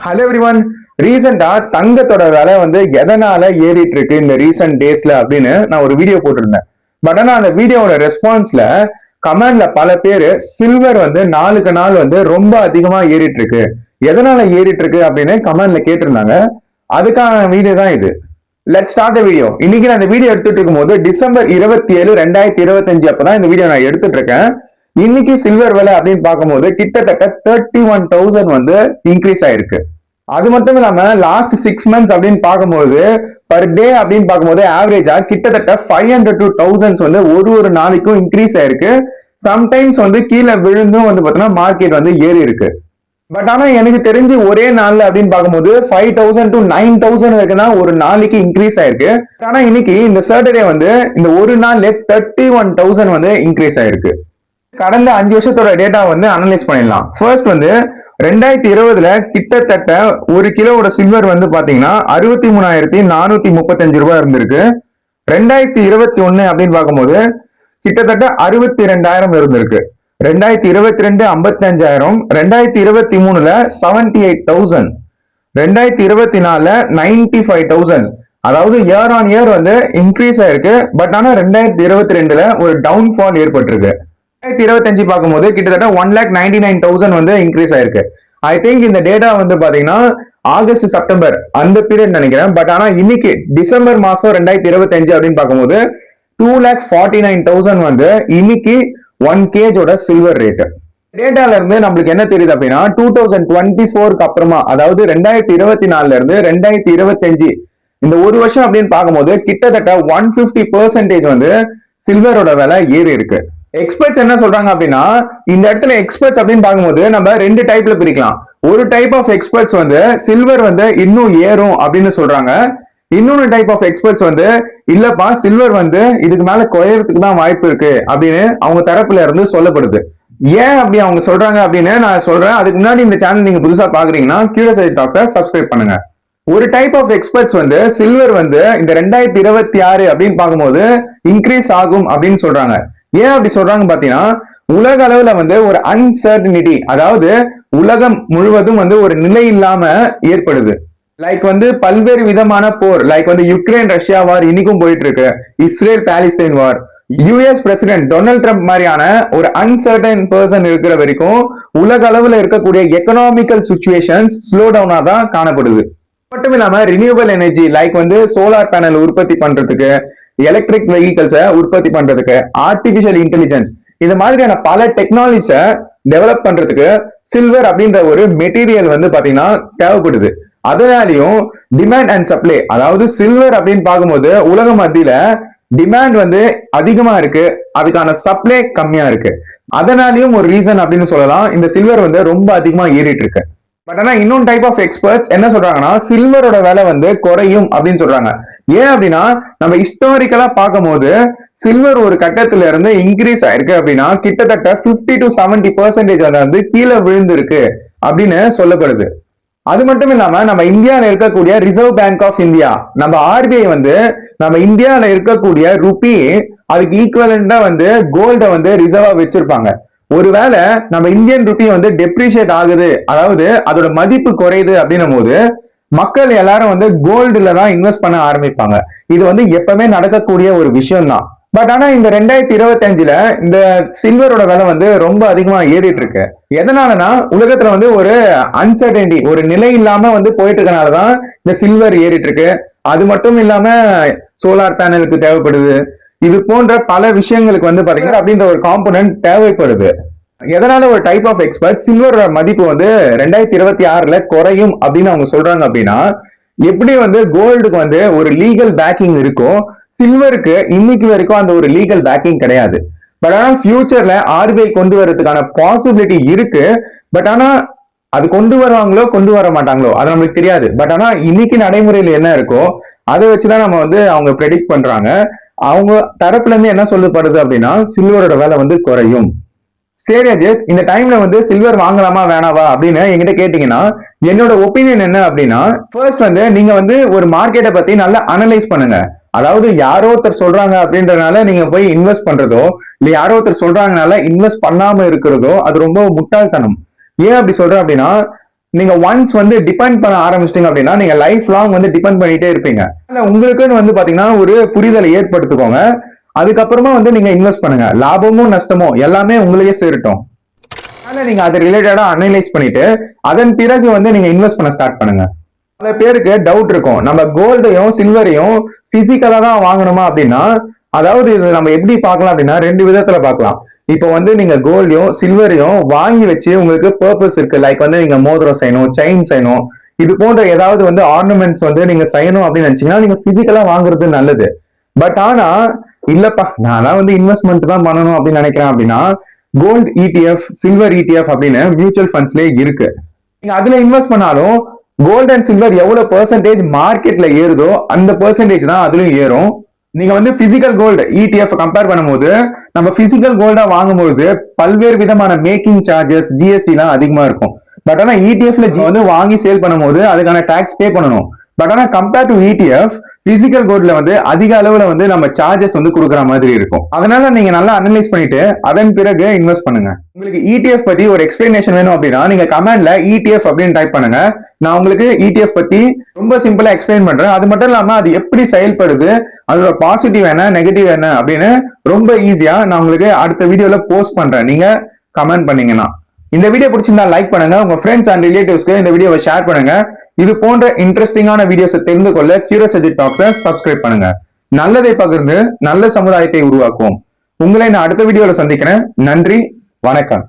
Hello everyone. ரீசெண்டா தங்கத்தோட விலை எதனால ஏறிட்டு இருக்கு இந்த ரீசெண்ட் டேஸ்ல அப்படின்னு நான் ஒரு வீடியோ போட்டிருந்தேன். பட் ஆனா அந்த வீடியோட ரெஸ்பான்ஸ்ல கமெண்ட்ல பல பேரு சில்வர் நாளுக்கு நாள் ரொம்ப அதிகமா ஏறிட்டு இருக்கு, எதனால ஏறிட்டு இருக்கு அப்படின்னு கமெண்ட்ல கேட்டிருந்தாங்க. அதுக்கான வீடியோ தான் இது. Let's start the video. இன்னைக்கு நான் இந்த வீடியோ எடுத்துட்டு இருக்கும்போது டிசம்பர் 27, 2025 அப்பதான் இந்த வீடியோ நான் எடுத்துட்டு இருக்கேன். இன்னைக்கு சில்வர் விலை அப்படின்னு பார்க்கும்போது கிட்டத்தட்ட 31,000 இன்க்ரீஸ் ஆயிருக்கு. அது மட்டும் இல்லாம லாஸ்ட் 6 months அப்படின்னு பார்க்கும்போது பர் டே அப்படின்னு பார்க்கும்போது ஆவரேஜா கிட்டத்தட்ட 500 to 1000 ஒரு நாளைக்கும் இன்க்ரீஸ் ஆயிருக்கு. சம்டைம்ஸ் கீழே விழுந்தும் பாத்தீங்கன்னா மார்க்கெட் ஏறி இருக்கு. பட் ஆனா எனக்கு தெரிஞ்சு ஒரே நாள்ல அப்படின்னு பார்க்கும்போது 5,000 to 9,000 வரைக்கும் தான் ஒரு நாளைக்கு இன்க்ரீஸ் ஆயிருக்கு. ஆனா இன்னைக்கு இந்த சாட்டர்டே இந்த ஒரு நாள்ல 31,000 இன்க்ரீஸ் ஆயிருக்கு. கடந்த 5 வருஷத்தோட டேட்டா அனலைஸ் பண்ணிடலாம். ஃபர்ஸ்ட் 2020 கிட்டத்தட்ட ஒரு கிலோவோட சில்வர் பாத்தீங்கன்னா 63,435 ரூபாய் இருந்திருக்கு. 2021 அப்படின்னு பார்க்கும்போது கிட்டத்தட்ட 62,000 இருந்திருக்கு. 2022 55,000, 2023 78,000, 2024 95,000. அதாவது இயர் ஆன் இயர் இன்க்ரீஸ் ஆயிருக்கு. பட் ஆனா 2022 ஒரு டவுன்ஃபால் ஏற்பட்டிருக்கு. 2025 பார்க்கும்போது கிட்டத்தட்ட 1,99,000 இன்க்ரீஸ் ஆயிருக்கு. ஐ திங்க் இந்த டேட்டா பாத்தீங்கன்னா ஆகஸ்ட் செப்டம்பர் அந்த பீரியட் நினைக்கிறேன். பட் ஆனா இன்னைக்கு டிசம்பர் மாசம் 2025 அப்படின்னு பார்க்கும்போது 2,49,000 இன்னைக்கு 1 kg சில்வர் ரேட். டேட்டால இருந்து நம்மளுக்கு என்ன தெரியுது அப்படின்னா 2024 அப்புறமா, அதாவது 2024 இருந்து 2025 இந்த ஒரு வருஷம் அப்படின்னு பார்க்கும்போது கிட்டத்தட்ட 150% சில்வரோட விலை ஏறி இருக்கு. எக்ஸ்பர்ட்ஸ் என்ன சொல்றாங்க அப்படின்னா, இந்த இடத்துல எக்ஸ்பர்ட்ஸ் அப்படின்னு பார்க்கும்போது நம்ம ரெண்டு டைப்ல பிரிக்கலாம். ஒரு டைப் ஆஃப் எக்ஸ்பர்ட்ஸ் சில்வர் இன்னும் ஏறும் அப்படின்னு சொல்றாங்க. இன்னொரு டைப் ஆஃப் எக்ஸ்பர்ட்ஸ் இல்லப்பா சில்வர் இதுக்கு மேல குறையறதுக்கு தான் வாய்ப்பு இருக்கு அப்படின்னு அவங்க தரப்புல இருந்து சொல்லப்படுது. ஏன் அப்படி அவங்க சொல்றாங்க அப்படின்னு நான் சொல்றேன். அதுக்கு முன்னாடி இந்த சேனல் நீங்க புதுசா பாக்குறீங்கன்னா கியூரியாசிட்டி டாக்ஸை சப்ஸ்கிரைப் பண்ணுங்க. ஒரு டைப் ஆஃப் எக்ஸ்பர்ட்ஸ் சில்வர் இந்த 2026 அப்படின்னு பார்க்கும்போது இன்க்ரீஸ் ஆகும் அப்படின்னு சொல்றாங்க. ஏன் அப்படி சொல்றாங்க பாத்தீங்கன்னா, உலக அளவுல ஒரு அன்சர்டனிட்டி, அதாவது உலகம் முழுவதும் ஒரு நிலை இல்லாம ஏற்படுது. லைக் பல்வேறு விதமான போர், லைக் யுக்ரைன் ரஷ்யா வார் இன்னைக்கும் போயிட்டு இருக்கு, இஸ்ரேல் பாலஸ்தீன் வார், யுஎஸ் பிரசிடென்ட் டொனால்ட் ட்ரம்ப் மாதிரியான ஒரு அன்சர்டன் பர்சன் இருக்கிற வரைக்கும் உலக அளவுல இருக்கக்கூடிய எக்கனாமிக்கல் சிச்சுவேஷன்ஸ் ஸ்லோ டவுனா தான் காணப்படுது. மட்டும் இல்லாம renewal energy like solar panel உற்பத்தி பண்றதுக்கு, எலக்ட்ரிக் வெஹிக்கிள்ஸை உற்பத்தி பண்றதுக்கு, ஆர்டிபிஷியல் இன்டெலிஜென்ஸ் இது மாதிரியான பல டெக்னாலஜிஸை டெவலப் பண்றதுக்கு சில்வர் அப்படின்ற ஒரு மெட்டீரியல் பாத்தீங்கன்னா தேவைப்படுது. அதனாலையும் டிமாண்ட் அண்ட் சப்ளை, அதாவது சில்வர் அப்படின்னு பார்க்கும்போது உலக மத்தியில டிமாண்ட் அதிகமா இருக்கு, அதுக்கான சப்ளை கம்மியா இருக்கு. அதனாலையும் ஒரு ரீசன் அப்படின்னு சொல்லலாம் இந்த சில்வர் ரொம்ப அதிகமா ஏறிட்டு இருக்கு. பட் ஆனா இன்னொரு டைப் ஆஃப் எக்ஸ்பர்ட்ஸ் என்ன சொல்றாங்கன்னா, சில்வரோட விலை குறையும் அப்படின்னு சொல்றாங்க. ஏன் அப்படின்னா, நம்ம ஹிஸ்டாரிக்கலா பார்க்கும்போது சில்வர் ஒரு கட்டத்துல இருந்து இன்க்ரீஸ் ஆயிருக்கு அப்படின்னா கிட்டத்தட்ட 50 to 70% கீழே விழுந்திருக்கு அப்படின்னு சொல்லப்படுது. அது மட்டும் இல்லாம நம்ம இந்தியாவில இருக்கக்கூடிய ரிசர்வ் பேங்க் ஆஃப் இந்தியா, நம்ம ஆர்பிஐ நம்ம இந்தியாவில இருக்கக்கூடிய ருபி அதுக்கு ஈக்குவலண்டா கோல்ட ரிசர்வா வச்சிருப்பாங்க. ஒருவேளை நம்ம இந்தியன் ருபி டெப்ரிஷியேட் ஆகுது, அதாவது அதோட மதிப்பு குறையுது அப்படின்னும் போது மக்கள் எல்லாரும் கோல்டுல தான் இன்வெஸ்ட் பண்ண ஆரம்பிப்பாங்க. இது எப்பவுமே நடக்கக்கூடிய ஒரு விஷயம் தான். பட் ஆனா இந்த 2025 இந்த சில்வரோட விலை ரொம்ப அதிகமா ஏறிட்டு இருக்கு. எதனாலனா உலகத்துல ஒரு அன்சர்டனிட்டி, ஒரு நிலை இல்லாம போயிட்டு இருக்கனாலதான் இந்த சில்வர் ஏறிட்டு இருக்கு. அது மட்டும் இல்லாம சோலார் பேனலுக்கு தேவைப்படுது, இது போன்ற பல விஷயங்களுக்கு பாத்தீங்கன்னா அப்படின்ற ஒரு காம்போனன்ட் தேவைப்படுது. எதனால ஒரு டைப் ஆஃப் எக்ஸ்பர்ட் சில்வர் மதிப்பு 2026 குறையும் அப்படின்னு அவங்க சொல்றாங்க அப்படின்னா, எப்படி கோல்டுக்கு ஒரு லீகல் பேக்கிங் இருக்கோ சில்வருக்கு இன்னைக்கு வரைக்கும் அந்த ஒரு லீகல் பேக்கிங் கிடையாது. பட் ஆனா ஃபியூச்சர்ல ஆர்பிஐ கொண்டு வரதுக்கான பாசிபிலிட்டி இருக்கு. பட் ஆனா அது கொண்டு வருவாங்களோ கொண்டு வர மாட்டாங்களோ அது நம்மளுக்கு தெரியாது. பட் ஆனா இன்னைக்கு நடைமுறையில் என்ன இருக்கோ அதை வச்சுதான் நம்ம அவங்க ப்ரெடிக்ட் பண்றாங்க. அவங்க தரப்புல இருந்து என்ன சொல்லப்படுது அப்படின்னா சில்வரோட விலை குறையும். சரி அஜித், இந்த டைம்ல சில்வர் வாங்கலாமா வேணாவா அப்படின்னு என்கிட்ட கேட்டீங்கன்னா என்னோட ஒப்பீனியன் என்ன அப்படின்னா, ஃபர்ஸ்ட் நீங்க ஒரு மார்க்கெட்டை பத்தி நல்லா அனலைஸ் பண்ணுங்க. அதாவது யாரோ ஒருத்தர் சொல்றாங்க அப்படின்றதுனால நீங்க போய் இன்வெஸ்ட் பண்றதோ இல்ல யாரோ ஒருத்தர் சொல்றாங்கனால இன்வெஸ்ட் பண்ணாம இருக்கிறதோ அது ரொம்ப முட்டாள்தனம். ஏன் அப்படி சொல்றேன் அப்படின்னா, நீங்க ஒன்ஸ் வந்து டிபெண்ட் பண்ண ஆரம்பிச்சிட்டீங்க அப்படின்னா நீங்க லைஃப் லாங் வந்து டிபெண்ட் பண்ணிட்டே இருப்பீங்க. உங்களுக்குன்னு வந்து பாத்தீங்கன்னா ஒரு புரிதலை ஏற்படுத்திக்கோங்க. அதுக்கப்புறமா வந்து நீங்க இன்வெஸ்ட் பண்ணுங்க. லாபமோ நஷ்டமோ எல்லாமே உங்களுக்கே சேரட்டும். அதனால நீங்க அதை ரிலேட்டடா அனலைஸ் பண்ணிட்டு அதன் பிறகு வந்து நீங்க இன்வெஸ்ட் பண்ண ஸ்டார்ட் பண்ணுங்க. பல பேருக்கு டவுட் இருக்கும், நம்ம கோல்டையும் சில்வரையும் பிசிக்கலா தான் வாங்கணுமா அப்படின்னா, அதாவது இது நம்ம எப்படி பார்க்கலாம் அப்படின்னா ரெண்டு விதத்துல பார்க்கலாம். இப்போ வந்து நீங்க கோல்டையும் சில்வரையும் வாங்கி வச்சு உங்களுக்கு பர்பஸ் இருக்கு, லைக் வந்து நீங்க மோதிரம் செய்யணும், செயின் செய்யணும், இது போன்ற ஏதாவது வந்து ஆர்னமெண்ட்ஸ் வந்து நீங்க செய்யணும் அப்படின்னு நினைச்சீங்கன்னா நீங்க பிசிக்கலா வாங்குறது நல்லது. பட் ஆனா இல்லப்பா நான் வந்து இன்வெஸ்ட்மெண்ட் தான் பண்ணணும் அப்படின்னு நினைக்கிறேன் அப்படின்னா, கோல்டு ETF, சில்வர் ETF அப்படின்னு மியூச்சுவல் ஃபண்ட்ஸ்லேயே இருக்கு. நீங்க அதுல இன்வெஸ்ட் பண்ணாலும் கோல்டு அண்ட் சில்வர் எவ்வளவு பெர்சன்டேஜ் மார்க்கெட்ல ஏறுதோ அந்த பெர்சன்டேஜ் தான் அதுலயும் ஏறும். நீங்க வந்து பிசிக்கல் கோல்டு ETF கம்பேர் பண்ணும்போது நம்ம பிசிக்கல் கோல்டா வாங்கும்போது பல்வேறு விதமான மேக்கிங் சார்ஜஸ், GST எல்லாம் அதிகமா இருக்கும். பட் ஆனா ETFல வந்து வாங்கி சேல் பண்ணும்போது அதுக்கான டாக்ஸ் பே பண்ணணும். பட் ஆனா கம்பேர் டு ETF, பிசிக்கல் கோல்ட்ல வந்து அதிக அளவுல வந்து நம்ம சார்ஜஸ் வந்து கொடுக்குற மாதிரி இருக்கும். அதனால நீங்க நல்லா அனலைஸ் பண்ணிட்டு அதன் பிறகு இன்வெஸ்ட் பண்ணுங்க. உங்களுக்கு ETF பத்தி ஒரு எக்ஸ்பிளனேஷன் வேணும் அப்படின்னா நீங்க கமெண்ட்ல ETF அப்படின்னு டைப் பண்ணுங்க. நான் உங்களுக்கு ETF பத்தி ரொம்ப சிம்பிளா எக்ஸ்பிளைன் பண்றேன். அது மட்டும் இல்லாம அது எப்படி செயல்படுது, அதோட பாசிட்டிவ் என்ன நெகட்டிவ் என்ன அப்படின்னு ரொம்ப ஈஸியா நான் உங்களுக்கு அடுத்த வீடியோல போஸ்ட் பண்றேன். நீங்க கமெண்ட் பண்ணீங்கன்னா. இந்த வீடியோ பிடிச்சிருந்தா லைக் பண்ணுங்க, உங்க ஃப்ரெண்ட்ஸ் அண்ட் ரிலேட்டிவ்ஸ்க்கு இந்த வீடியோவை ஷேர் பண்ணுங்க. இது போன்ற இன்ட்ரெஸ்டிங்கான வீடியோஸை தெரிந்து கொள்ள கியூரியாசிட்டி டாக்ஸை சப்ஸ்கிரைப் பண்ணுங்க. நல்லதை பகிர்ந்து நல்ல சமுதாயத்தை உருவாக்குவோம். உங்களை நான் அடுத்த வீடியோல சந்திக்கிறேன். நன்றி, வணக்கம்.